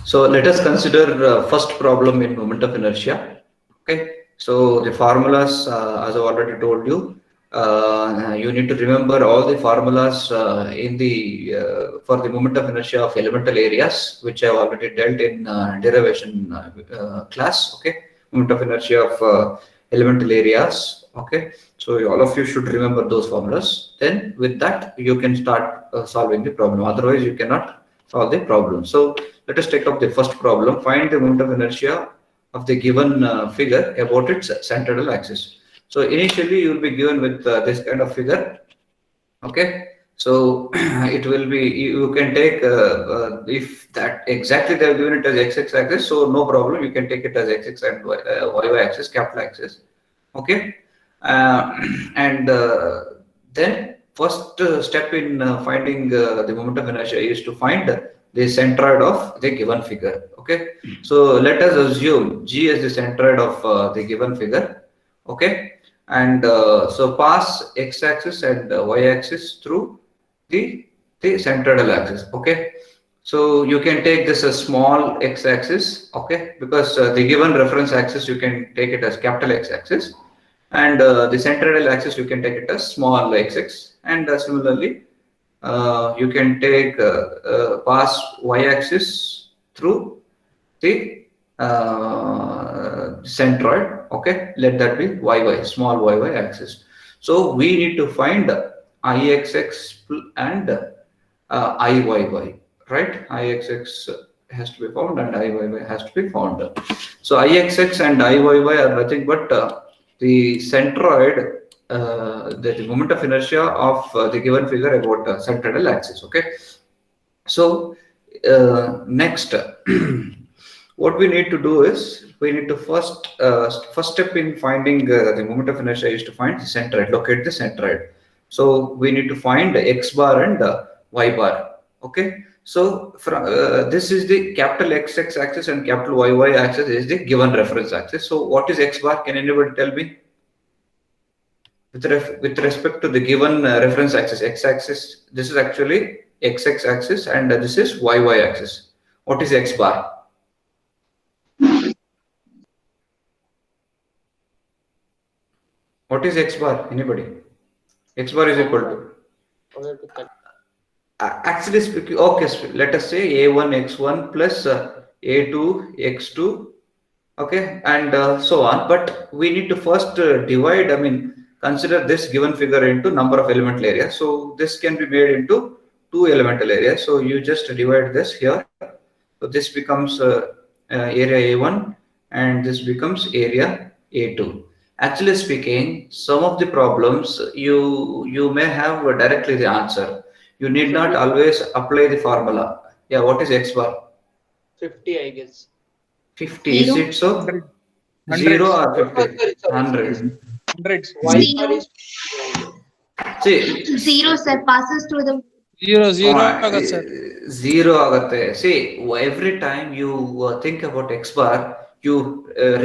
So let us consider first problem in moment of inertia. Okay, so the formulas, as I already told you, you need to remember all the formulas in the for the moment of inertia of elemental areas, which I have already dealt in derivation class. Okay, moment of inertia of elemental areas. Okay, so all of you should remember those formulas. Then with that you can start solving the problem. Otherwise, you cannot solve the problem. So let us take up the first problem. Find the moment of inertia of the given figure about its central axis. So initially you will be given with this kind of figure. Okay. So it will be, you can take, if that exactly they have given it as x axis, so no problem. You can take it as x and y axis, capital axis. Okay. Uh, and then first step in finding the moment of inertia is to find the centroid of the given figure. Okay, so let us assume G is the centroid of the given figure. Okay, and so pass x-axis and y-axis through the centroidal axis. Okay, so you can take this as small x-axis. Okay, because the given reference axis you can take it as capital X-axis, and the centroidal axis you can take it as small x, and similarly you can take pass y-axis through the centroid. Okay, let that be small yy axis. So we need to find ixx and iyy, right? Ixx has to be found and iyy has to be found. So ixx and iyy are nothing but the centroid, the moment of inertia of the given figure about centroidal axis. Okay, so next, what we need to do is we need to first step in finding the moment of inertia is to find the centroid, locate the centroid. So we need to find x bar and y bar. Okay, so from this is the capital X axis and capital Y axis is the given reference axis. So what is x bar? Can anybody tell me? With respect to the given reference axis, x-axis, this is actually x axis and this is y axis. What is x bar? What is x bar? Anybody? X bar is equal to. Actually speaking, okay, let us say a1 x1 plus a2 x2. Okay, and so on. But we need to first divide, I mean, consider this given figure into number of elemental areas. So this can be made into two elemental areas. So you just divide this here. So this becomes area A1 and this becomes area A2. Actually speaking, some of the problems you may have directly the answer. You need not always apply the formula. Yeah, what is x bar? 50, I guess. 50, is it so? 100. 0 or 50? 100. Hundreds. Y bar is See, 0 sir passes through the Zero uh, ಆಗತ್ತೆ sir. 0 ಆಗತ್ತೆ. See, every time you think about x bar, you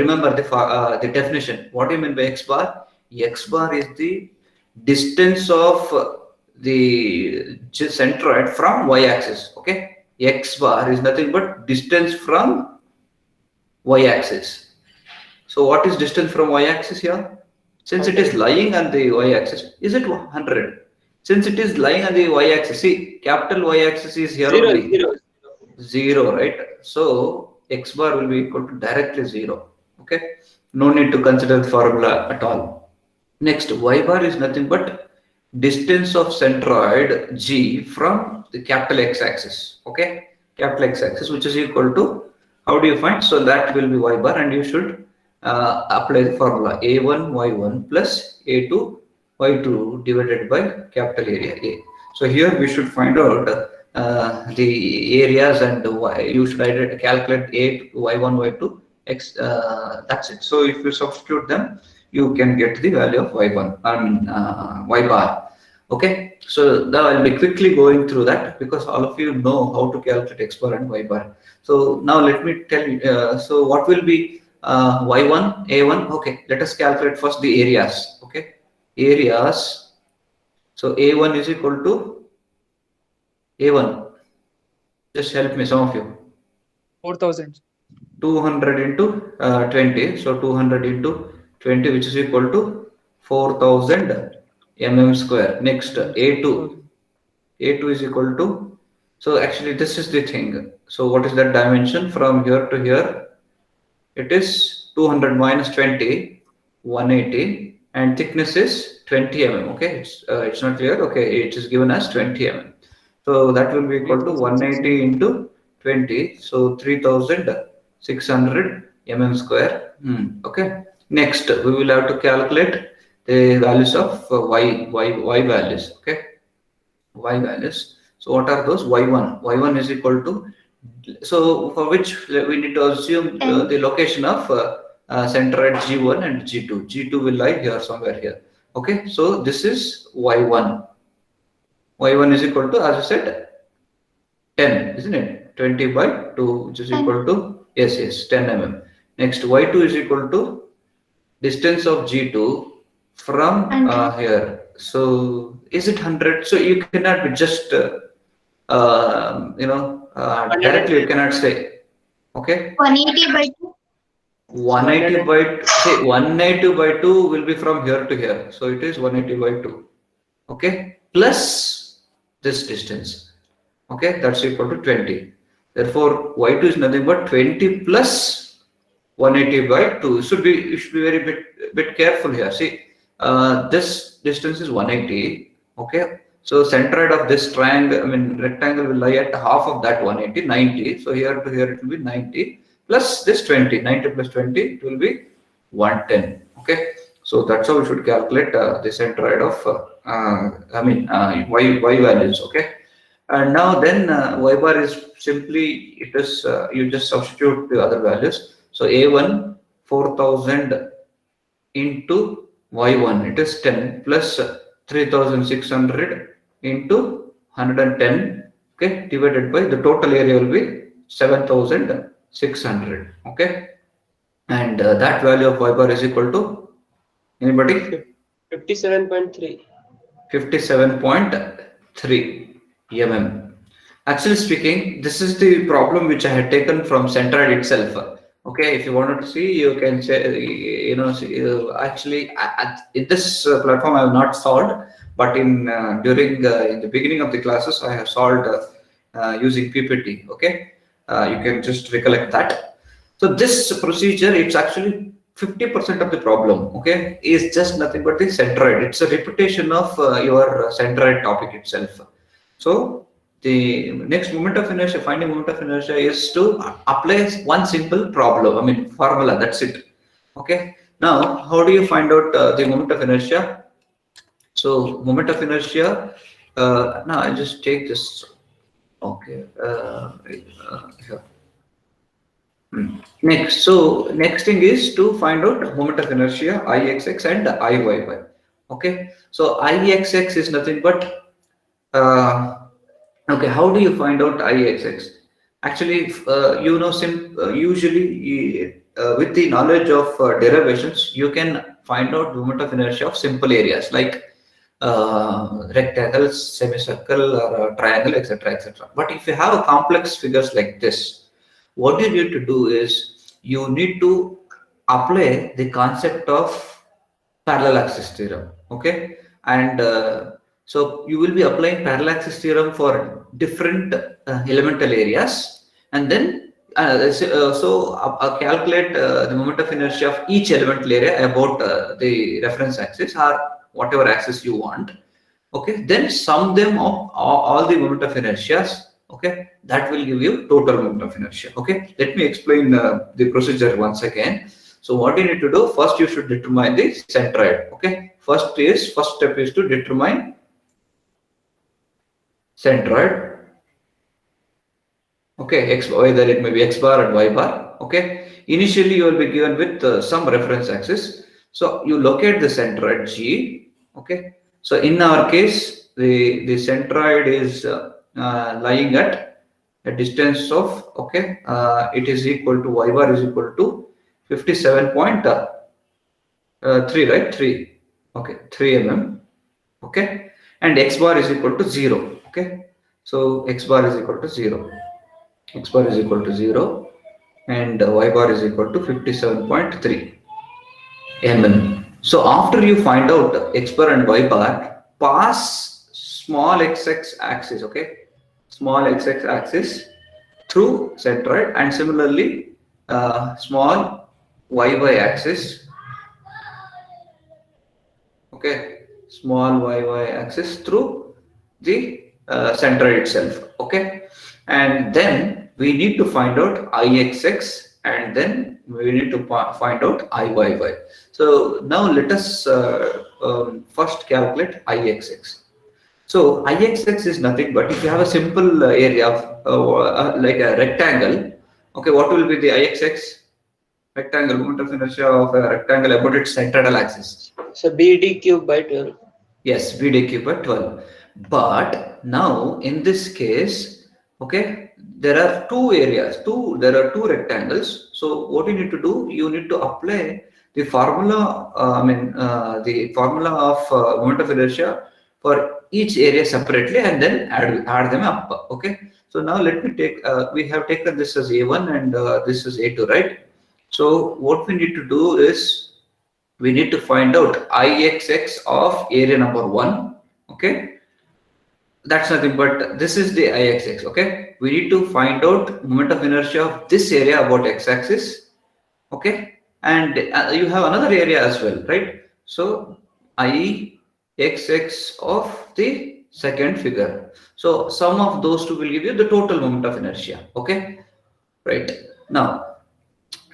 remember the definition. What do you mean by x bar? X bar is the distance of the centroid from y-axis. Okay, x bar is nothing but distance from y-axis. So what is distance from y-axis here? Since it is lying on the y-axis, is it 100? Since it is lying on the y-axis, see, capital Y-axis is here only. 0, right? So x bar will be equal to directly 0. Okay, no need to consider the formula at all. Next, y bar is nothing but distance of centroid G from the capital X-axis. Okay, capital X-axis, which is equal to, how do you find? So that will be y bar, and you should apply the formula a1 y1 plus a2 y2 divided by capital area A. So here we should find out the areas, and you should calculate a y1 y2 x. That's it. So if you substitute them, you can get the value of y1, I mean y bar. Okay, so now I'll be quickly going through that because all of you know how to calculate x bar and y bar. So now let me tell you. So what will be y1 a1? Okay, let us calculate first the areas. Okay, areas. So a1 is equal to a1. Just help me, some of you. 4,000. 200 into 20. So 200 into 20, which is equal to 4000 mm square. Next, A2. A2 is equal to, so actually this is the thing. So what is that dimension from here to here? It is 200 minus 20, 180, and thickness is 20 mm. Okay, it's not clear. Okay, it is given as 20 mm. So that will be equal to 180 into 20. So 3600 mm square. Okay. Next, we will have to calculate the values of y values. Okay, y values. So what are those? Y1. Y1 is equal to, so for which we need to assume the location of center at G1 and G2. G2 will lie here somewhere here. Okay, so this is Y1. Y1 is equal to, as I said, 10, isn't it? 20 by 2, which is equal to, yes, 10 mm. Next, Y2 is equal to distance of G2 from here. So is it 100? So you cannot be just, directly you cannot say. Okay. 180 by 2. 180 by, say 180 by 2 will be from here to here. So it is 180 by 2. Okay. Plus this distance. Okay. That's equal to 20. Therefore, Y2 is nothing but 20 plus 180 by 2. You should be very bit careful here. See, this distance is 180. Okay. So centroid of this triangle, rectangle will lie at half of that 180, 90. So here to here it will be 90 plus this 20. 90 plus 20, it will be 110. Okay. So that's how we should calculate the centroid of y values. Okay. And now then y bar is simply, it is you just substitute the other values. So A1 4000 into y1, it is 10 plus 3600 into 110, okay, divided by the total area will be 7600. Okay, and that value of y bar is equal to, anybody? 57.3. 57.3 mm. Actually speaking, this is the problem which I had taken from centroid itself. Okay, if you wanted to see, you can say, actually in this platform I have not solved, but in during in the beginning of the classes I have solved using PPT. Okay, you can just recollect that. So this procedure, it's actually 50% of the problem. Okay, is just nothing but the centroid. It's a repetition of your centroid topic itself. So the next moment of inertia, finding moment of inertia, is to apply one simple problem, formula, that's it. Okay, now how do you find out the moment of inertia? So moment of inertia, now I just take this. Okay, here. Next, so next thing is to find out moment of inertia, Ixx and Iyy. Okay, so Ixx is nothing but okay, how do you find out Ixx? Actually, usually with the knowledge of derivations, you can find out moment of inertia of simple areas like rectangle, semicircle, or triangle, etc., etc. But if you have complex figures like this, what you need to do is you need to apply the concept of parallel axis theorem. Okay, and so you will be applying parallel axis theorem for different elemental areas, and then calculate the moment of inertia of each elemental area about the reference axis or whatever axis you want. Okay, then sum them up all the moment of inertias. Okay, that will give you total moment of inertia. Okay, let me explain the procedure once again. So what you need to do, first you should determine the centroid. Okay, first step is to determine centroid. Okay, either it may be x bar and y bar. Okay, initially you will be given with some reference axis. So you locate the centroid G. Okay, so in our case, the centroid is lying at a distance of, okay, it is equal to, y bar is equal to 57.3, right? 3. Okay, 3 mm. Okay, and x bar is equal to 0. Okay, so x bar is equal to 0. X bar is equal to 0 and Y bar is equal to 57.3 mm. So after you find out X bar and Y bar, pass small XX axis, okay, small XX axis through centroid, and similarly small YY axis, okay, small YY axis through the centroid itself, okay, and then we need to find out IXX, and then we need to find out IYY. So now let us first calculate IXX. So IXX is nothing but, if you have a simple area of like a rectangle, okay, what will be the IXX? Rectangle, moment of inertia of a rectangle about its central axis. So BD cube by 12. Yes, BD cube by 12. But now in this case, okay, there are two areas, there are two rectangles. So what you need to do, you need to apply the formula, the formula of moment of inertia for each area separately, and then add them up. Okay. So now let me take, we have taken this as A1 and this is A2, right? So what we need to do is, we need to find out IXX of area number 1. Okay. That's nothing but, this is the IXX. Okay. We need to find out moment of inertia of this area about x-axis. Okay. And you have another area as well, right? So IXX of the second figure. So sum of those two will give you the total moment of inertia. Okay. Right. Now,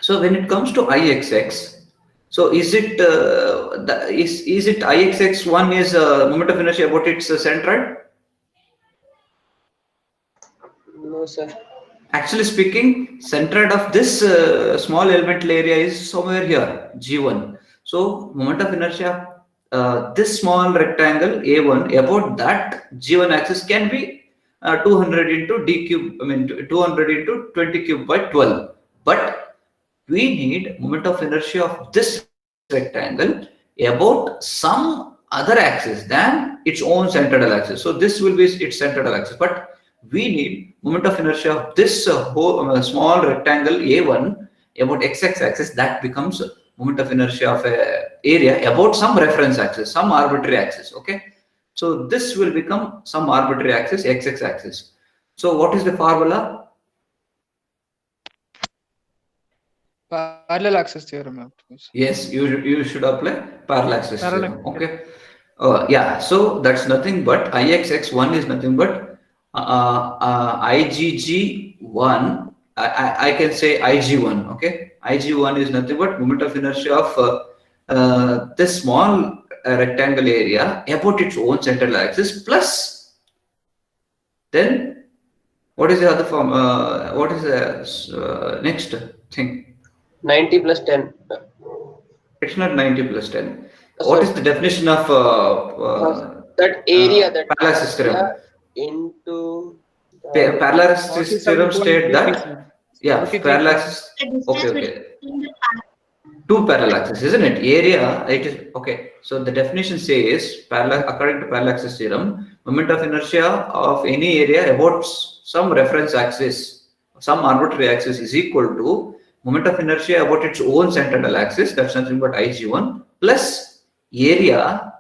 so when it comes to IXX, so is it is it IXX1 is moment of inertia about its centroid? No, sir. Actually speaking, centroid of this small elemental area is somewhere here, G1. So moment of inertia, this small rectangle A1 about that G1 axis can be 200 into d cube, 200 into 20 cube by 12. But we need moment of inertia of this rectangle about some other axis than its own central axis. So this will be its central axis, but we need moment of inertia of this whole small rectangle A1 about x-axis axis, that becomes moment of inertia of a area about some reference axis, some arbitrary axis. Okay, so this will become some arbitrary axis, x-axis axis. So what is the formula? Parallel axis theorem. I have to use. Yes, you should apply parallel axis Parallel, theorem. Okay. Yeah. So that's nothing but IXX1 is nothing but IgG1. I can say IG1. Okay. IG1 is nothing but moment of inertia of this small rectangle area about its own central axis, plus then what is the other form? What is the next thing? 90 plus 10. It's not 90 plus 10. What is the definition of that area, that parallel axis theorem? area into Parallel axis theorem state that, 47.337. yeah, 43. parallel axis. The distance Okay. between the Two parallel axes, isn't it? Area, it is okay. So the definition says, parallel, according to parallel axis theorem, moment of inertia of any area about some reference axis, some arbitrary axis, is equal to moment of inertia about its own central axis. That's nothing but IG1 plus area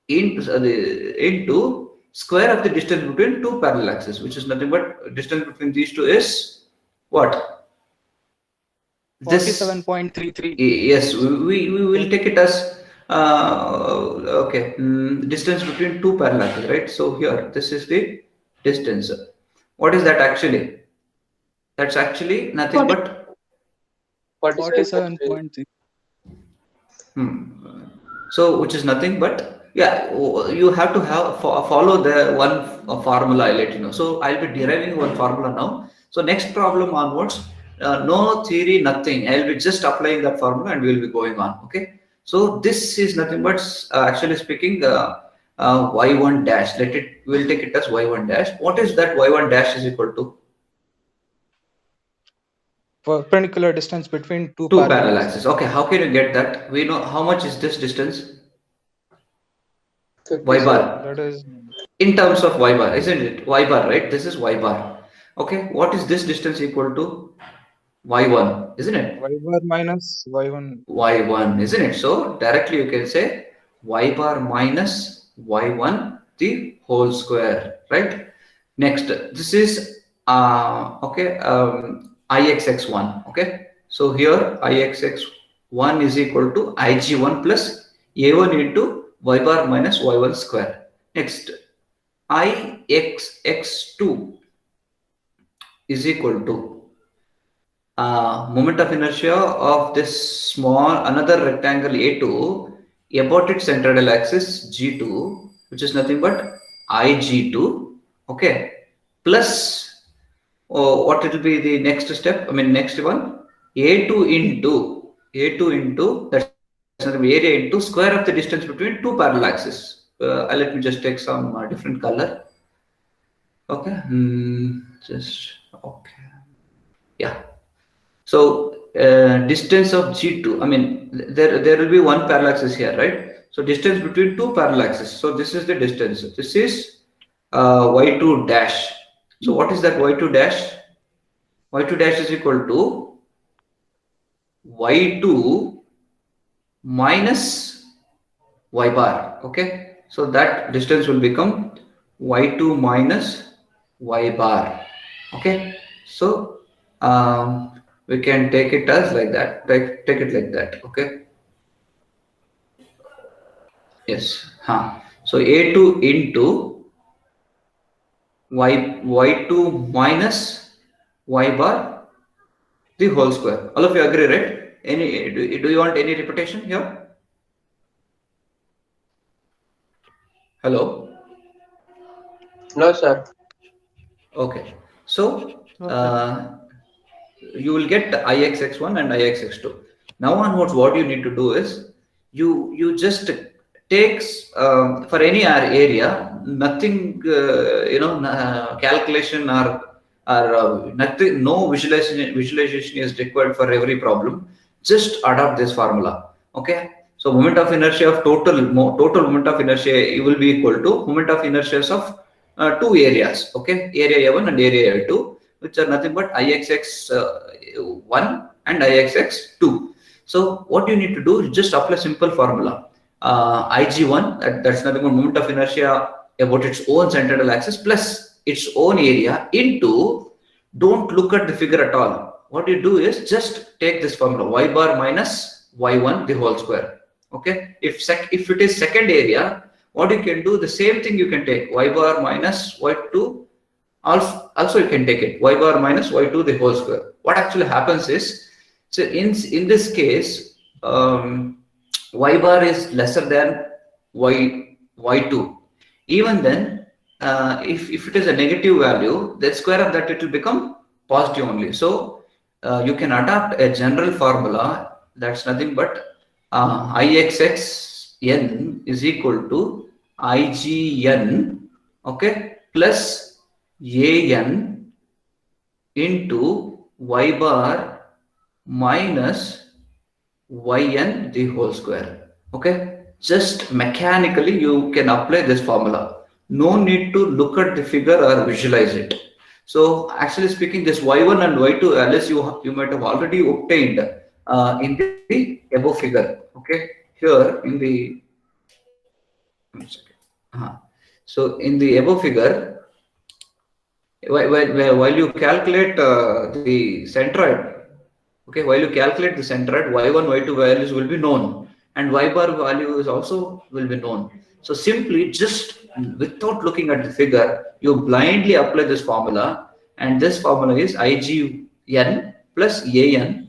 into square of the distance between two parallel axes, which is nothing but distance between these two is what? 47.33. Yes, we will take it as okay, distance between two parallel axes, right? So here, this is the distance. What is that actually? That's actually nothing but 47.3. So which is nothing but, yeah, you have to follow the one formula I let you know. So I'll be deriving one formula now. So next problem onwards, no theory, nothing. I'll be just applying that formula and we'll be going on. Okay. So this is nothing but actually speaking y1 dash. We'll take it as y1 dash. What is that y1 dash is equal to? Perpendicular distance between two parallel axes. Okay, how can you get that? We know how much is this distance? Y bar. That is In terms of y bar, isn't it? Y bar, right? This is y bar. Okay, what is this distance equal to? Y1, isn't it? Y bar minus Y1. Y1, isn't it? So directly you can say y bar minus y1 the whole square, right? Next, this is okay, ixx1. Okay, so here ixx1 is equal to ig1 plus a1 into y bar minus y1 square. Next, ixx2 is equal to moment of inertia of this small another rectangle A2 about its central axis G2, which is nothing but IG2, okay, plus what it will be the next step, I mean next one, A2 into that's the area into square of the distance between two parallel axes. Let me just take some different color. Okay, just okay, yeah. So distance of G2, I mean, there will be one parallel axis here, right? So distance between two parallel axes. So this is the distance. This is y2 dash. So what is that y2 dash? Y2 dash is equal to y2 minus y bar. Okay. So that distance will become y2 minus y bar. Okay. So we can take it as like that, take it like that. Okay, yes, so a2 into y2 minus y bar the whole square. All of you agree, right? Any do you want any repetition here? Hello? No, sir. Okay, so you will get ixx1 and ixx2. Now onwards, what you need to do is you just takes for any area, nothing calculation or nothing, no visualization is required for every problem. Just adopt this formula. Okay, so moment of inertia of total moment of inertia, you will be equal to moment of inertia of two areas. Okay, area A1 and area A2, which are nothing but ixx1 and ixx2. So what you need to do is just apply simple formula. Ig1, that's nothing but moment of inertia about its own central axis plus its own area into, don't look at the figure at all. What you do is just take this formula, y bar minus y1 the whole square. Okay, if it is second area, what you can do, the same thing you can take, y bar minus y2, also you can take it, y bar minus y2 the whole square. What actually happens is, so in this case, y bar is lesser than y2. Even then, if it is a negative value, the square of that, it will become positive only. So you can adopt a general formula, that's nothing but ixxn is equal to ign, okay, plus an into y bar minus yn the whole square. Okay, just mechanically you can apply this formula. No need to look at the figure or visualize it. So actually speaking, this y1 and y2 alias you might have already obtained in the above figure. Okay, here in the so in the above figure, while you calculate the centroid, okay, while you calculate the centroid, y1, y2 values will be known, and y bar values also will be known. So simply, just without looking at the figure, you blindly apply this formula, and this formula is ign plus an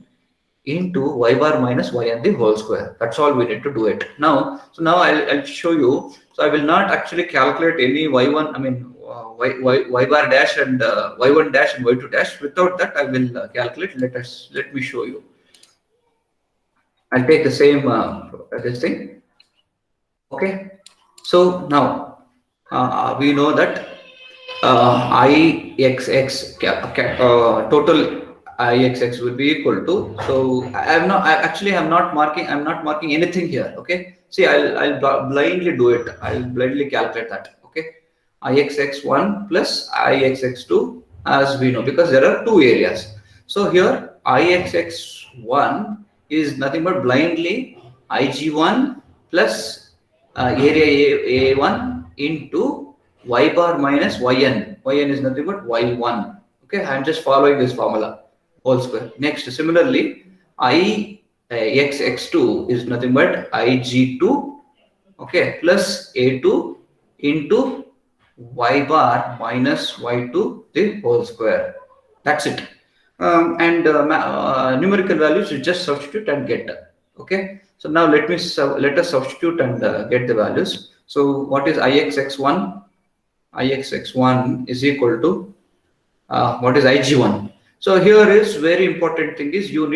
into y bar minus yn the whole square. That's all we need to do it now. So now I'll show you. So I will not actually calculate any y1, I mean y bar dash and y1 dash and y2 dash. Without that, I will calculate. Let me show you. I'll take the same this thing. Okay. So now we know that ixx total ixx will be equal to. So I'm not marking anything here. Okay. See, I'll blindly do it. I'll blindly calculate that. Okay. ixx1 plus ixx2 as we know, because there are two areas. So here Ixx1 is nothing but blindly Ig1 plus area A1 into y bar minus yn. Yn is nothing but y1. Okay, I'm just following this formula whole square. Next, similarly, Ixx2 is nothing but Ig2, okay, plus A2 into y bar minus y2 the whole square. That's it. Numerical values you just substitute and get. Okay. So now let us substitute and get the values. So what is Ixx1? Ixx1 is equal to what is Ig1? So here is very important thing is you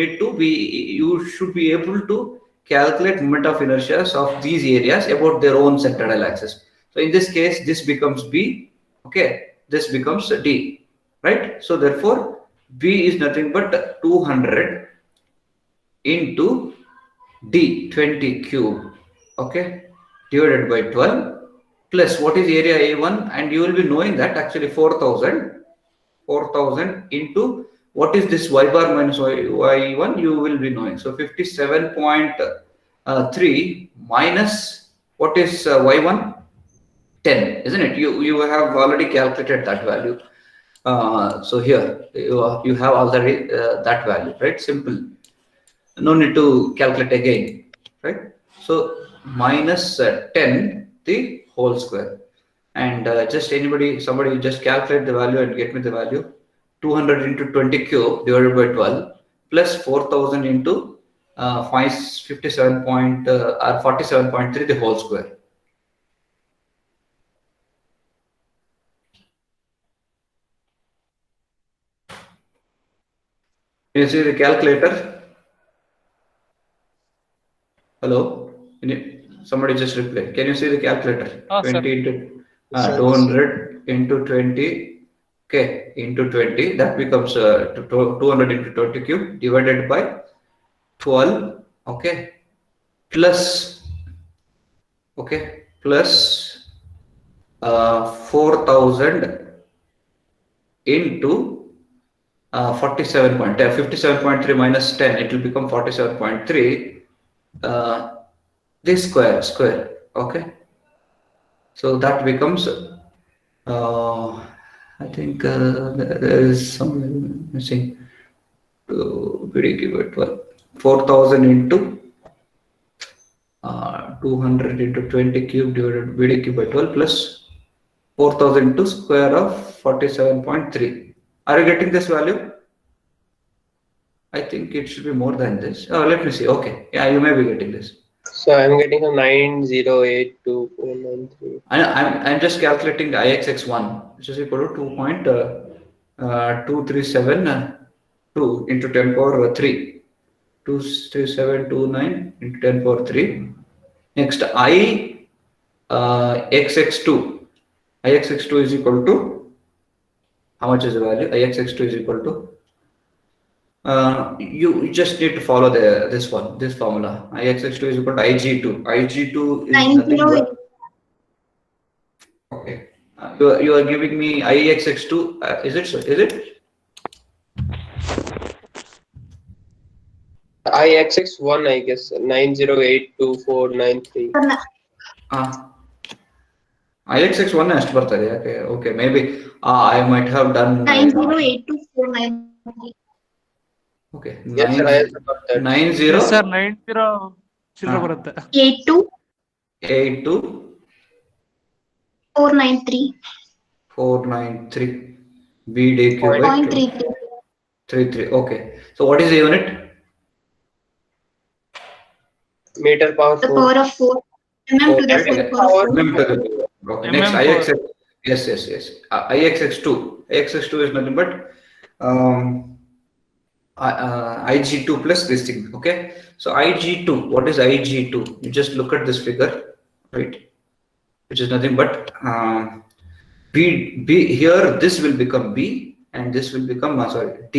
should be able to calculate moment of inertia of these areas about their own centroidal axis. So in this case, this becomes B. Okay, this becomes D, right? So therefore, B is nothing but 200 into D 20 cube. Okay, divided by 12 plus what is area A1, and you will be knowing that actually 4,000 into what is this y bar minus y1, you will be knowing. So 57.3 minus what is y1, 10, isn't it? You have already calculated that value. So here you have already that value, right? Simple. No need to calculate again, right? So minus 10 the whole square. And somebody just calculate the value and get me the value. 200 into 20 cube divided by 12 plus 4,000 into 47.3 the whole square. Can you see the calculator? Hello? Somebody just reply. Can you see the calculator? 20 into 200 into 20. Okay, into 20, that becomes 200 into 20 cube divided by 12, okay, plus 4,000 into 57.3 minus 10, it will become 47.3, this square, okay. So that becomes I think there is some missing. BD cube 12. 4,000 into 200 into 20 cube divided BD cube by 12 plus 4,000 into square of 47.3. Are you getting this value? I think it should be more than this. Oh, let me see. Okay, yeah, you may be getting this. So I'm getting a 9082493. I'm just calculating the Ixx1, which is equal to 2.2372 into 10 power 3. 23729 into 10 power 3. Next, Ixx2. Ixx2 is equal to, how much is the value? Ixx2 is equal to, you just need to follow this formula. Ixx2 is equal to Ig2. Ig2 is nothing but, okay. You are giving me Ixx2. Is it so? Is it? Ixx1, I guess 9082493. Ixx1 ಅಷ್ಟು ಬರ್ತದೆ. Okay, maybe I might have done 9082493. Okay. Yes, sir, I also got that. 90. Yes, sir, 90 ಚಿಲ್ಲರೆ ಬರುತ್ತೆ. 82 493. 493 BD cube by 33. Okay. So what is the unit? Meter power The 4. power of 4. Mm to the Okay. power of 4. Mm to the power. Okay. Next, Mm Ixx. Yes. Ixx2. Ixx2 is nothing but Ig2 plus this thing. Okay. So Ig2. What is Ig2? You just look at this figure, right? Which is nothing but B. Here, this will become B, and this will become D.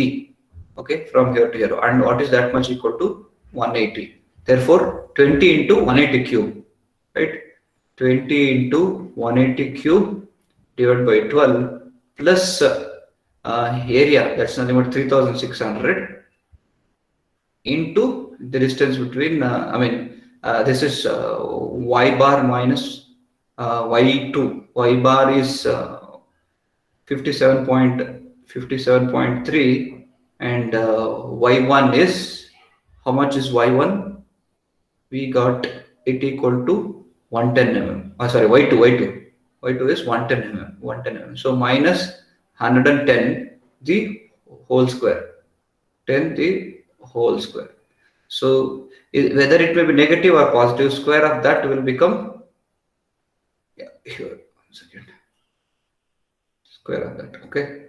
Okay, from here to here. And what is that much equal to? 180. Therefore, 20 into 180 cube, right? 20 into 180 cube divided by 12 plus area, that's nothing but 3600 into the distance between, this is y bar minus y2. Y bar is 57.3 and y1 is, how much is y1? We got it equal to 110 mm. Y2 is 110 mm. So minus 110 the whole square. 10 the whole square. So whether it may be negative or positive, square of that will become, here, 1 second. Square of that, okay.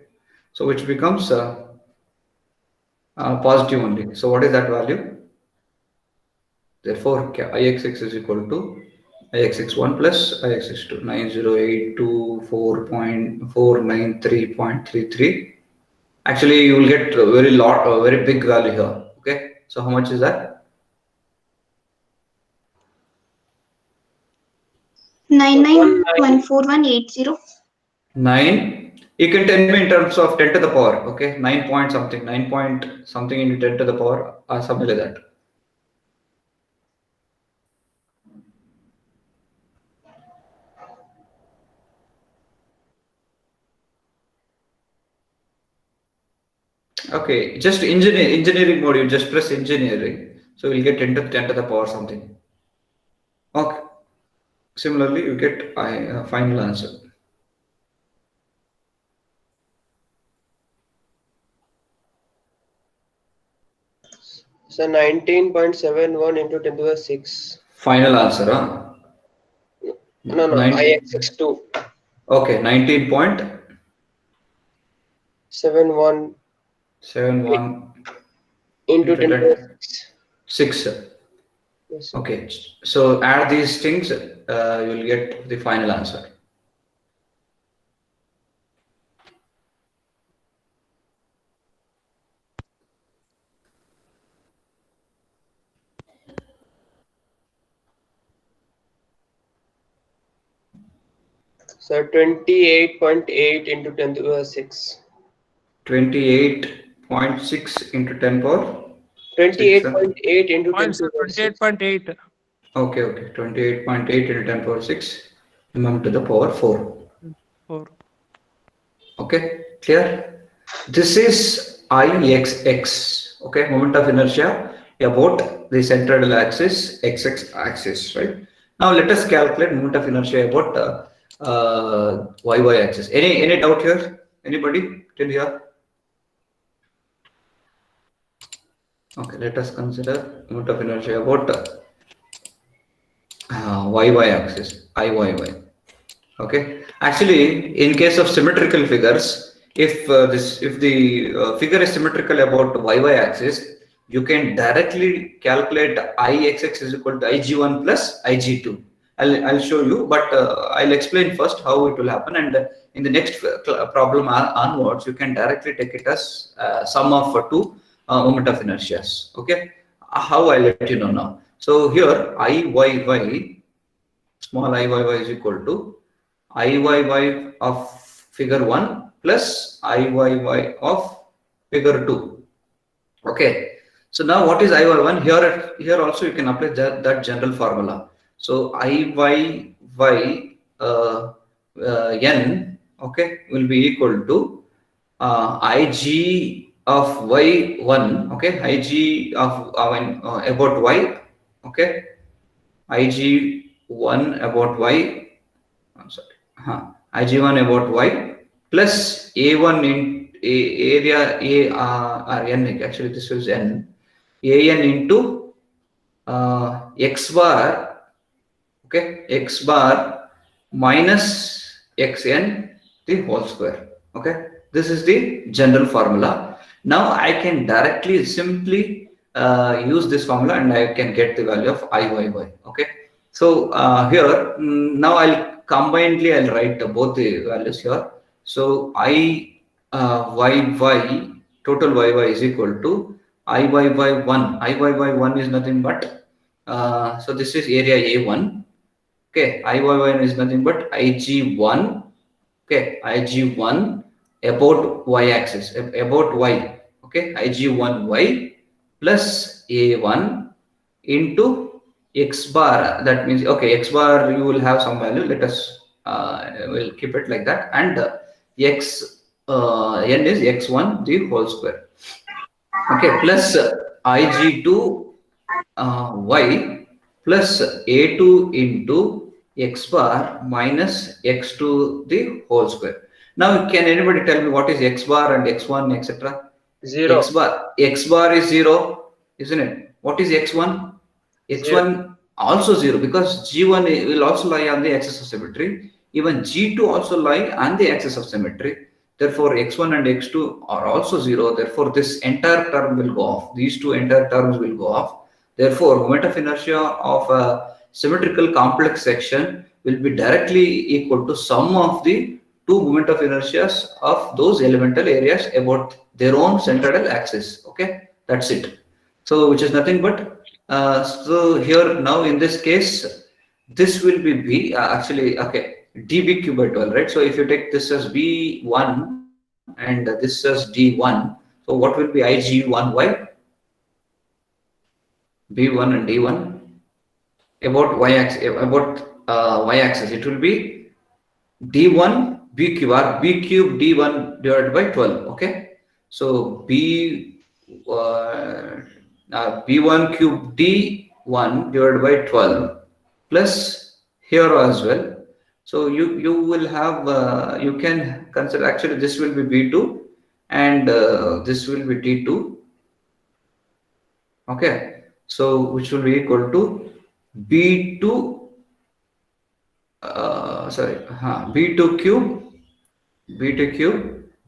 So which becomes positive only. So what is that value? Therefore, Ixx is equal to Ixx1 plus Ixx2, 9082.493.33. Actually, you will get a very big value here. Okay, so how much is that? 99.4180. 9. You can tell me in terms of 10 to the power. Okay, 9 point something into 10 to the power or something like that. Okay, just engineering mode, you just press engineering. So you'll get 10 to the power something. Okay. Similarly, you get a final answer. So 19.71 into 10 to the 6. Final answer, huh? No, Ixx2. Okay, 19.71 into 10 to the 6. 6. Yes. Okay, so add these things, you will get the final answer. So 28.8 into 10 to the 6. 28.6 into 10 power? 28.8 into 10 Points to the 6. 28.8. Okay, 28.8 into 10 power 6 mm to the power 4. 4. Okay, clear? This is Ixx, okay, moment of inertia about the central axis, xx axis, right? Now let us calculate moment of inertia about y axis. Any doubt here? Anybody till here? Okay, let us consider moment of inertia about y axis, Iyy. Okay, actually, in case of symmetrical figures, if the figure is symmetrical about y axis, you can directly calculate Ixx is equal to Ig1 plus Ig2. I'll show you, but I'll explain first how it will happen, and in the next problem onwards, you can directly take it as sum of two moment of inertias. Okay, how I'll let you know now. So here Iyy, small Iyy is equal to Iyy of figure 1 plus Iyy of figure 2. Okay, so now what is Iyy1? Here also you can apply that general formula. So Iyy n, okay, will be equal to Ig of y1, okay, Ig of about y, okay, Ig1 about y, I'm sorry, Ig1 about y plus a1 in area a or n, actually this is n, an into x bar, okay, x bar minus xn the whole square. Okay, this is the general formula. Now I can directly simply use this formula and I can get the value of Iyy. Okay, so here now I'll write both the values here. So Iyy total yy is equal to Iyy1. Iyy1 is nothing but so this is area A1. Okay, Iyy1 is nothing but Ig1. Okay, Ig1 about y-axis, about y. Okay, Ig1y plus A1 into x bar. That means, okay, x bar you will have some value. Let us we'll keep it like that. And x n is x1 the whole square. Okay, plus Ig2 y plus a2 into x bar minus x2 the whole square. Now, can anybody tell me what is x bar and x1, etc.? 0. X bar is 0, isn't it? What is x1? X1 also 0, because G1 will also lie on the axis of symmetry. Even G2 also lie on the axis of symmetry. Therefore, x1 and x2 are also 0. Therefore, this entire term will go off. These two entire terms will go off. Therefore, moment of inertia of a symmetrical complex section will be directly equal to sum of the two moment of inertias of those elemental areas about their own central axis. Okay, that's it. So, which is nothing but so here now in this case, this will be B actually, okay, dB cube by 12, right? So if you take this as B1 and this as D1, so what will be Ig1y? B1 and D1 about y-axis, it will be D1 B cube or B cube D1 divided by 12. Okay, so B1 cube D1 divided by 12 plus here as well. So you will have you can consider, actually this will be B2 and this will be D2. Okay, so which will be equal to B2 B2 cube.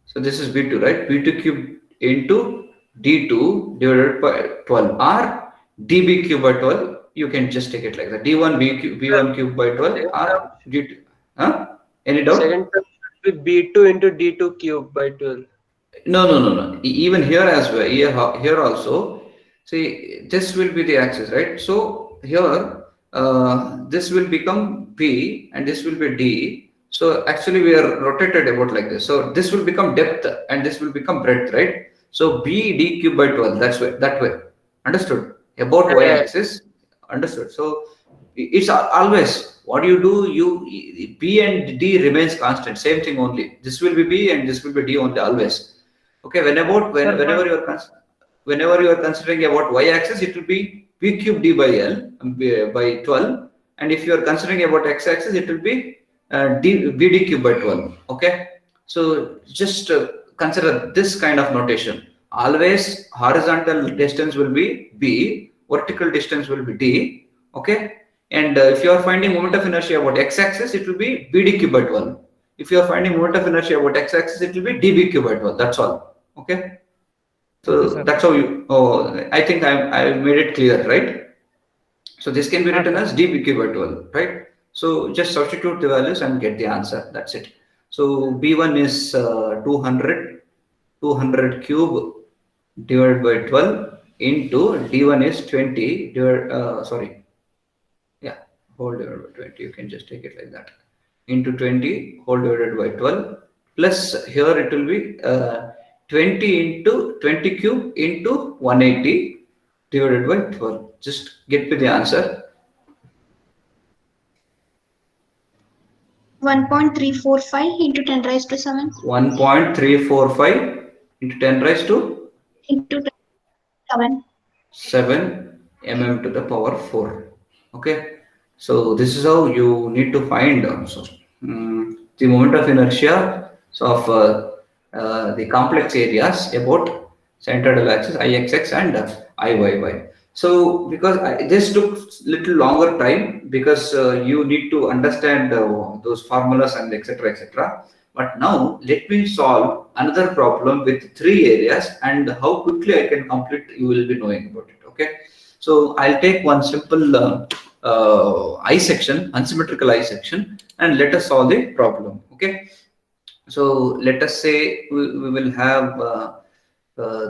So this is B2, right? B2 cube into D2 divided by 12 or dB cube by 12. You can just take it like that. D1 B1 cube by 12 or D2. Any doubt? Second term should be B2 into D2 cube by 12. No. Even here as well. Here also. See, this will be the axis, right? So here, this will become B and this will be D. So actually, we are rotated about like this. So this will become depth and this will become breadth, right? So B D cube by 12. That's way, that way. Understood? About y-axis. Understood. So it's always what you do. You B and D remains constant. Same thing only. This will be B and this will be D only always. Okay. Whenever you are considering about y-axis, it will be b cube d by l by 12, and if you are considering about x-axis, it will be bd cube by 12. Okay, so just consider this kind of notation. Always horizontal distance will be b, vertical distance will be d. Okay, and if you are finding moment of inertia about x-axis, it will be bd cube by 12. If you are finding moment of inertia about x-axis, it will be db cube by 12. That's all. Okay. So that's how you. Oh, I think I made it clear, right? So this can be written as dB cube by 12, right? So just substitute the values and get the answer. That's it. So B1 is 200 cube divided by 12 into D1 is 20 whole divided by 20. You can just take it like that, into 20 whole divided by 12 plus here it will be 20 into 20 cube into 180 divided by 12. Just get me the answer. 1.345 into 10 raised to 7. 1.345 into 10 raised to Into 7. 7 mm to the power 4. Okay, so this is how you need to find the moment of inertia of the complex areas about central axis ixx and iyy. So because this took little longer time, because you need to understand those formulas and etc. But now let me solve another problem with 3 areas, and how quickly I can complete, you will be knowing about it. Okay, so I'll take one simple I section, unsymmetrical I section, and let us solve the problem. Okay, so let us say we will have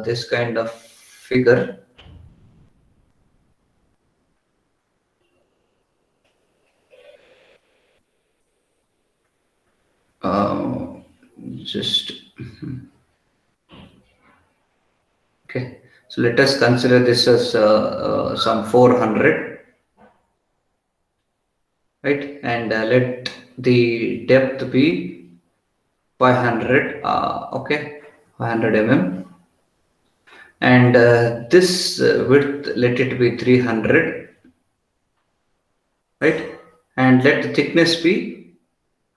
this kind of figure. Just Okay, so let us consider this as some 400, right? And let the depth be 500, okay, 500 mm. And this width, let it be 300, right? And let the thickness be,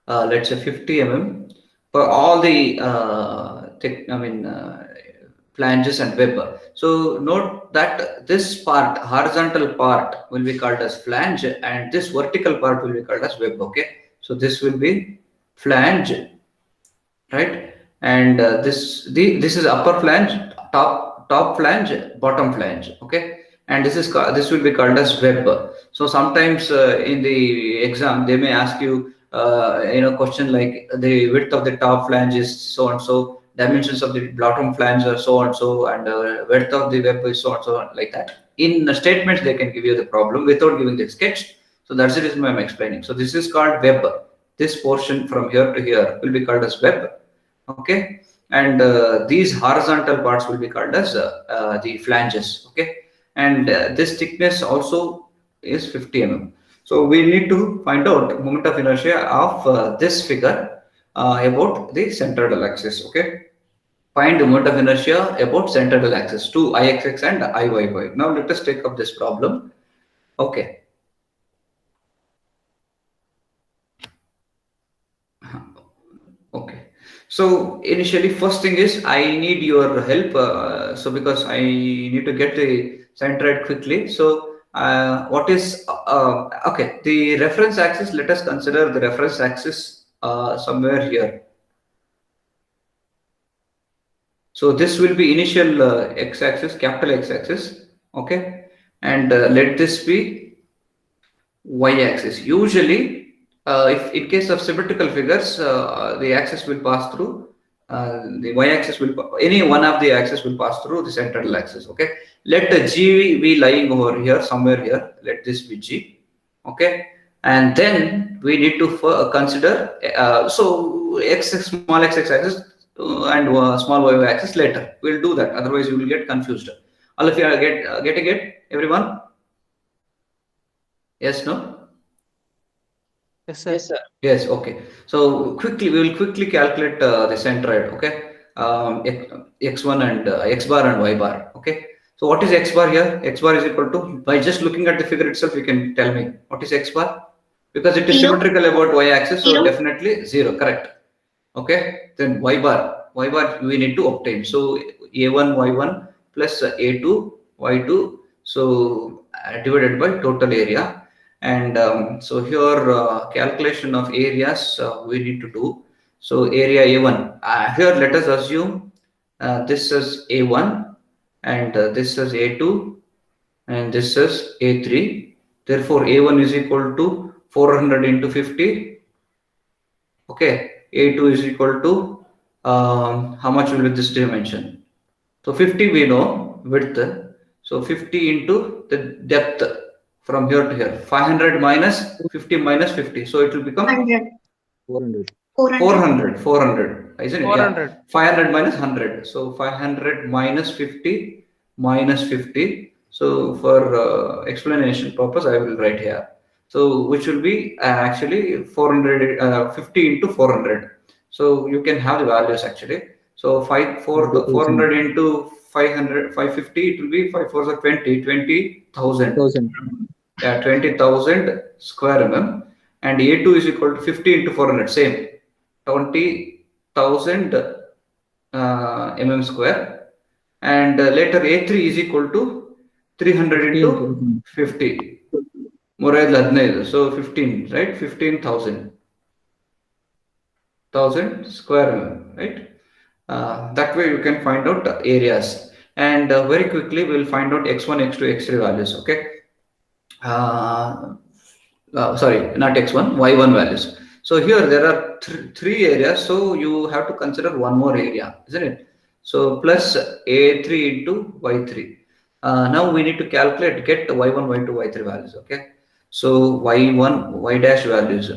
let's say 50 mm for all the flanges and web. So note that this part, horizontal part, will be called as flange, and this vertical part will be called as web. Okay, so this will be flange, right? And this is upper flange, top flange, bottom flange. Okay, and this will be called as web. So sometimes in the exam they may ask you question like the width of the top flange is so and so, dimensions of the bottom flange are so and so, and width of the web is so and so, like that. In statements they can give you the problem without giving the sketch. So that's the reason why I'm explaining. So this is called web. This portion from here to here will be called as web. Okay, and these horizontal parts will be called as the flanges. Okay, and this thickness also is 50 mm. So we need to find out moment of inertia of this figure about the central axis. Okay, find the moment of inertia about central axis to ixx and iyy. Now let us take up this problem. Okay. Okay, so initially first thing is I need your help. So because I need to get the centroid quickly. So what is okay, the reference axis, let us consider the reference axis somewhere here. So this will be initial x-axis, capital X-axis. Okay, and let this be y-axis. Usually if in case of symmetrical figures, the axis will pass through, the y-axis will, any one of the axis will pass through the central axis. Okay, let G be lying over here, somewhere here. Let this be G. Okay, and then we need to consider so small x axis and small y axis later. We'll do that. Otherwise, you will get confused. All of you are getting it, everyone? Yes, no? Yes, sir. Yes, sir. Yes, okay. So we will quickly calculate the centroid. Okay, x1 and x bar and y bar. Okay, so what is x bar here? X bar is equal to, by just looking at the figure itself, you can tell me what is x bar, because it is Zero. symmetrical about y axis. So Zero. definitely 0, correct. Okay, then y bar we need to obtain. So a1 y1 plus a2 y2. So divided by total area. And so here calculation of areas we need to do. So area A1, here let us assume this is A1 and this is A2 and this is A3. Therefore A1 is equal to 400 into 50. Okay, A2 is equal to how much will be this dimension? So 50 we know width. So 50 into the depth from here to here. 500 minus 50 minus 50. So it will become 100. 400. 400, isn't it? 400. Yeah. 500 minus 100. So 500 minus 50 minus 50. So for explanation purpose, I will write here. So which will be actually 450 into 400. So you can have the values actually. So 400 into 500, 550, it will be 5 4s are 20,000. Yeah, 20,000 square mm. And A2 is equal to 50 into 400, same 20,000 mm square. And later A3 is equal to 300 into 50. So 15, right? 15,000 square mm, right? That way you can find out areas. And very quickly we'll find out x1, x2, x3 values. Okay. Sorry, not x1, y1 values. So here there are three areas. So you have to consider one more area, isn't it? So plus a3 into y3. Now we need to calculate, get y1, y2, y3 values. Okay. So y1, y dash values.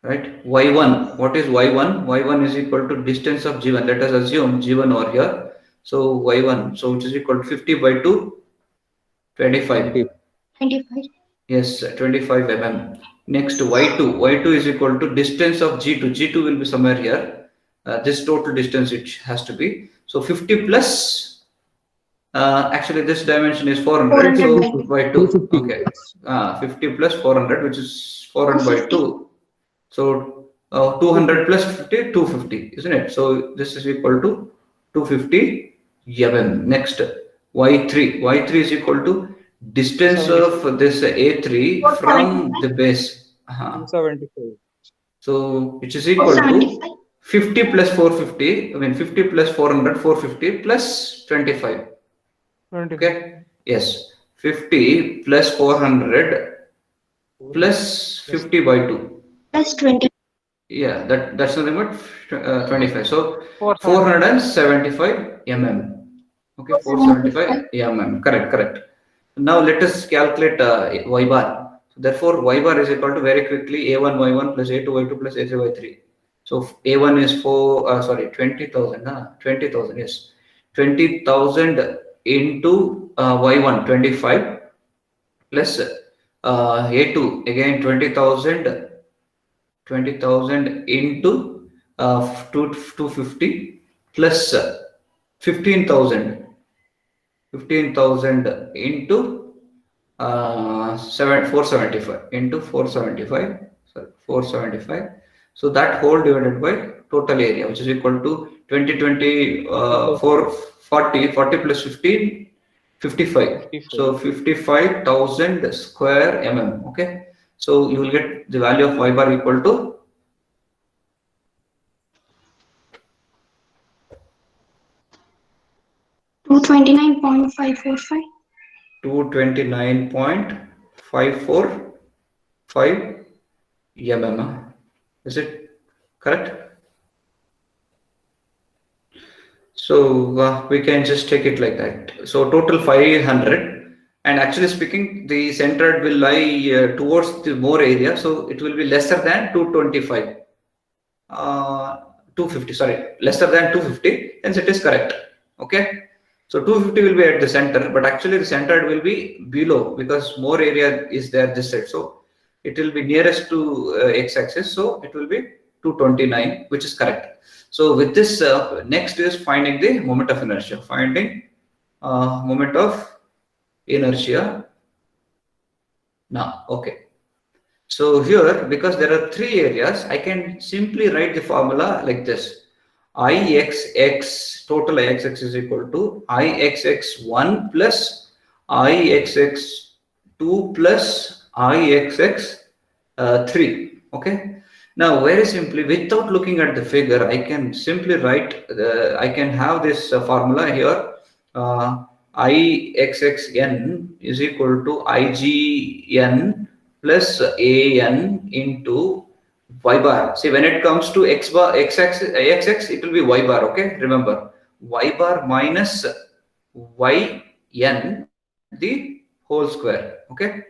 right? Y1, what is Y1? Y1 is equal to distance of G1. Let us assume G1 over here. So Y1, so which is equal to 50 by 2, 25. 25. Yes, 25 mm. Next Y2. Y2 is equal to distance of G2. G2 will be somewhere here. This total distance it has to be. So 50 plus, actually this dimension is 400. 400 So by by 2. Okay. 50 plus 400, which is 400 by 2. So 200 plus 50, 250, isn't it? So this is equal to 250 mm. Next, Y3. Y3 is equal to distance of this A3 from the base. 275. So which is equal to 475. 50 plus 450. I mean 50 plus 400, 450 plus 25. 20. Okay. Yes. 50 plus 400 plus 50 by 2. Plus 20. Yeah, that's nothing but 25. So 475. 475 mm. Okay, 475 mm. Correct. Now let us calculate y bar. So therefore, y bar is equal to very quickly a1 y1 plus a2 y2 plus a3 y3. So a1 is 20,000. 20,000. Yes, 20,000 into y1 25 plus a2 again 20,000. 20,000 into 250 plus 15,000 into 475 into 475, sorry, 475. So that whole divided by total area, which is equal to 20, 40 plus 15, 55. So 55,000 square mm. Okay. So you will get the value of y bar equal to 229.545. 229.545 mm. Is it correct? So we can just take it like that. So total 500, and actually speaking, the centered will lie towards the more area, so it will be lesser than 225. 250, sorry, lesser than 250, hence it is correct. Okay. So 250 will be at the center, but actually the centered will be below because more area is there this side. So it will be nearest to x-axis. So it will be 229, which is correct. So with this, next is finding the moment of inertia. Finding moment of inertia. Now, okay. So here, because there are three areas, I can simply write the formula like this. Ixx, total Ixx is equal to Ixx1 plus Ixx2 plus Ixx3. Okay. Now, very simply, without looking at the figure, I can simply write, I can have this formula here. Ixxn is equal to Ign plus an into y bar. See, when it comes to x bar, x-axis, axx, it will be y bar. Okay, remember, y bar minus yn, the whole square. Okay,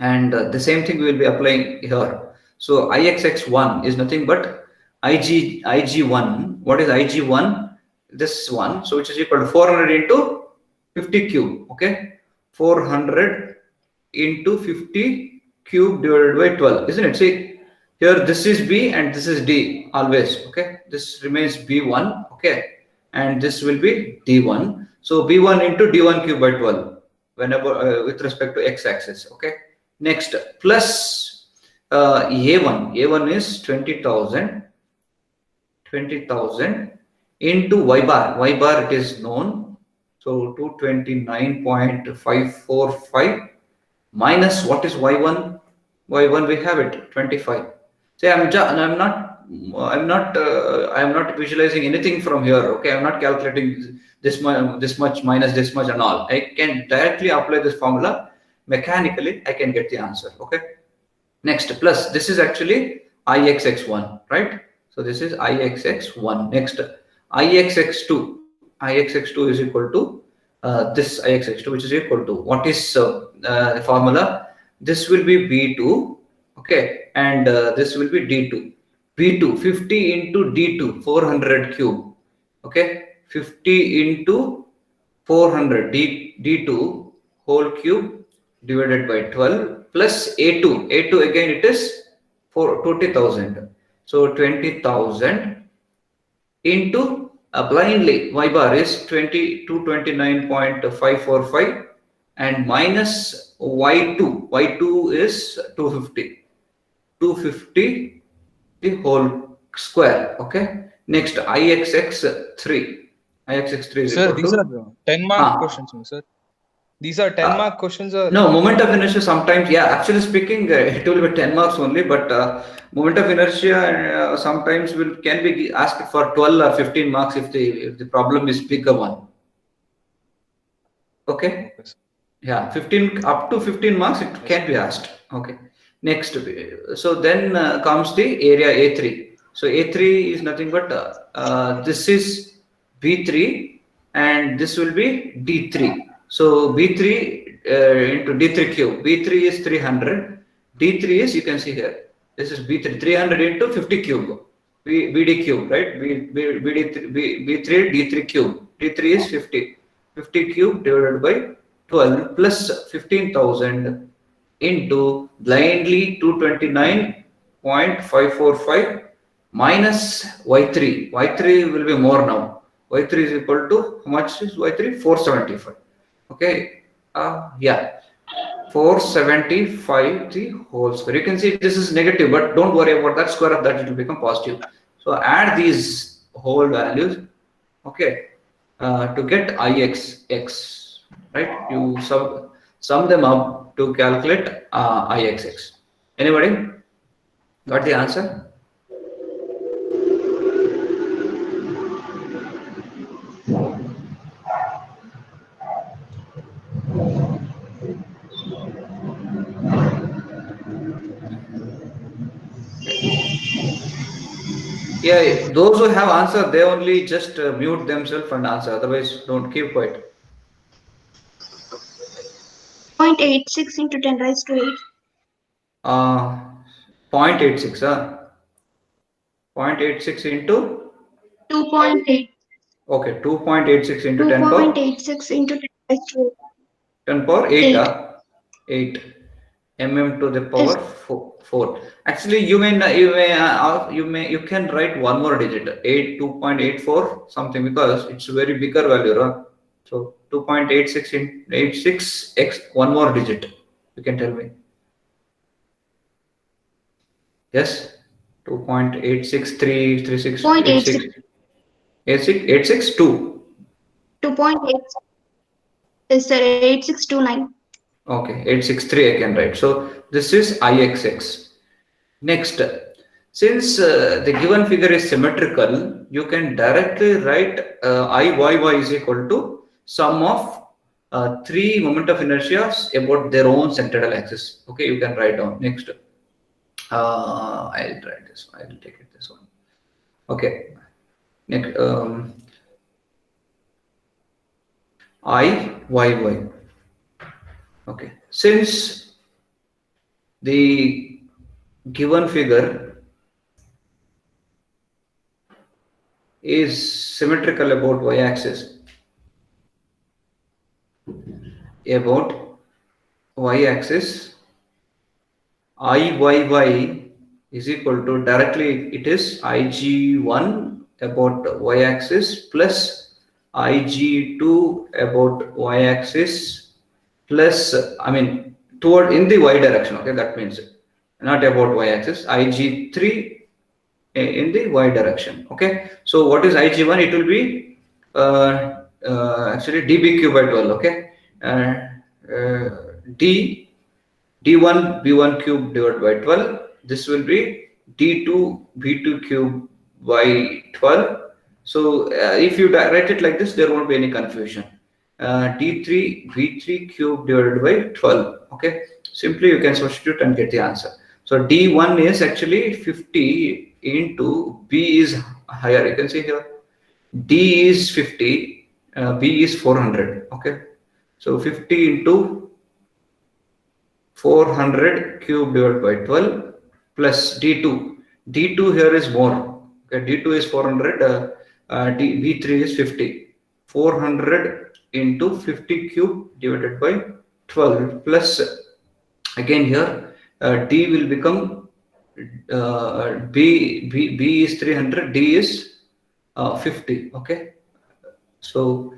and the same thing we will be applying here. So Ixx1 is nothing but Ig1. What is Ig1? This one. So which is equal to 400 into 50 cube. Okay, 400 into 50 cube divided by 12, isn't it? See, here this is B and this is D always. Okay, this remains B1. Okay, and this will be D1. So B1 into D1 cube by 12 whenever with respect to x-axis. Okay, next plus A1 is 20,000 into y bar. Y bar it is known. So 229.545 minus what is y1? Y1 we have it 25. Say I'm not visualizing anything from here. Okay, I'm not calculating this much minus this much and all. I can directly apply this formula mechanically. I can get the answer. Okay. Next, plus this is actually Ixx1, right? So this is Ixx1. Next, Ixx2. Ixx2 is equal to this Ixx2, which is equal to what is the formula? This will be B2. Okay, and this will be D2. B2, 50 into D2, 400 cube. Okay, 50 into 400, D2 whole cube divided by 12 plus A2. A2 again it is for 20,000. So 20,000 into blindly y bar is 229.545 and minus y2. Y2 is 250. 250 the whole square. Okay. Next IXX3. IXX3 is Sir, equal these to are 10-mark questions, sir. These are 10-mark questions. Or no, moment of inertia sometimes, yeah, actually speaking, it will be 10 marks only, but moment of inertia sometimes can be asked for 12 or 15 marks if the problem is bigger one. Okay. Okay, sir. Yeah, 15 up to 15 marks it can be asked. Okay. Next, so then comes the area A3. So A3 is nothing but this is B3 and this will be D3. So B3 into D3 cube. B3 is 300. D3 is, you can see here, this is B3, 300 into 50 cube. BD cube, right? B3, D3 cube. D3 is 50. 50 cube divided by 12 plus 15,000 into blindly 229.545 minus y3. Y3 will be more now. Y3 is equal to, how much is y3? 475. Okay. Yeah. 475 the whole square. You can see this is negative, but don't worry about that. Square of that, it will become positive. So add these whole values. Okay. To get IXX, right? You sum them up to calculate IXX. Anybody got the answer? Yeah, those who have answered, they only just mute themselves and answer. Otherwise, don't keep quiet. 0.86 into 10 raised to 8. 0.86, 0.86 into 2.8. okay, 2.86 into 10 power 2.86 into 10 raised to 10 power 8, Eight. 8 mm to the power 4. Actually, you can write one more digit, 2.84 something, because it's a very bigger value, right? So 2.86 in 86x, one more digit. You can tell me. Yes, 2.86336 0.86. 862. 2.8 is 8629. Okay, 863 I can write. So this is IXX. Next, since the given figure is symmetrical, you can directly write IYY is equal to sum of three moment of inertia about their own central axis. Okay, you can write down. Next, I'll write this one. I'll take it this one. Okay. Next, IYY. Okay, since the given figure is symmetrical about y-axis, IYY is equal to, directly it is IG1 about y-axis plus IG2 about y-axis plus, I mean, toward in the y direction. Okay, that means not about y-axis. IG3 in the y direction. Okay, so what is IG1? It will be actually dBq by 12. Okay, D1 B1 cube divided by 12. This will be D2 B2 cube by 12. So if you write it like this, there won't be any confusion. D3 B3 cube divided by 12. Okay, simply you can substitute and get the answer. So D1 is actually 50 into B is higher. You can see here D is 50, B is 400. Okay, so 50 into 400 cube divided by 12 plus D2. D2 here is more. Okay, D2 is 400. V3 is 50. 400 into 50 cube divided by 12 plus again here D will become B is 300, D is 50. Okay, so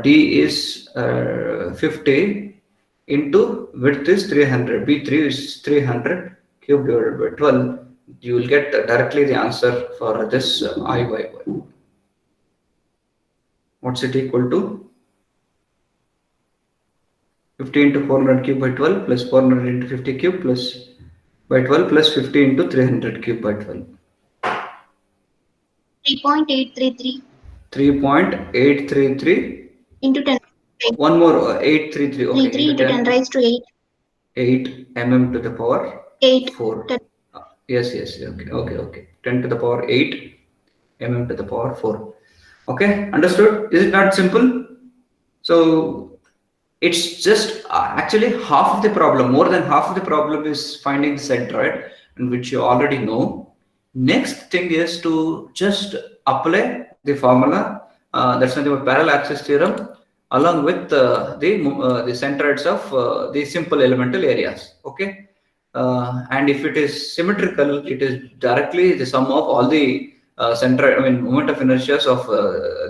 D is 50 into width is 300. B3 is 300 cube divided by 12. You will get directly the answer for this IYY. What's it equal to? 50 into 400 cube by 12 plus 400 into 50 cube plus by 12 plus 50 into 300 cube by 12. 3.833 3.833 into 10. one more 833. Okay, 33 into 10 raised to 8. 8 mm to the power 8. 4. Yes, okay. 10 to the power 8 mm to the power 4. Okay, understood? Is it not simple? So it's just actually half of the problem. More than half of the problem is finding the centroid, and which you already know. Next thing is to just apply the formula. That's nothing but parallel axis theorem, along with the centroids of the simple elemental areas. Okay, and if it is symmetrical, it is directly the sum of all the moment of inertia of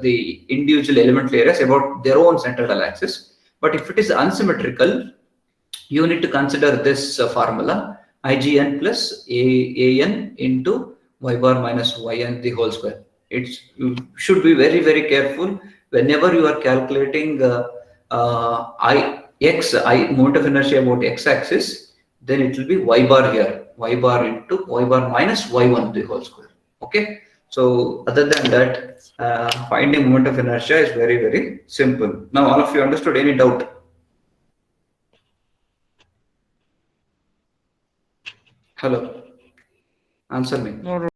the individual elemental areas about their own centroidal axis. But if it is unsymmetrical, you need to consider this formula: IgN plus AN into y bar minus yn the whole square. You should be very, very careful whenever you are calculating moment of inertia about x-axis. Then it will be y bar here, y bar into y bar minus y1 the whole square. Okay. So other than that, finding moment of inertia is very, very simple. Now, all of you understood? Any doubt? Hello. Answer me. No,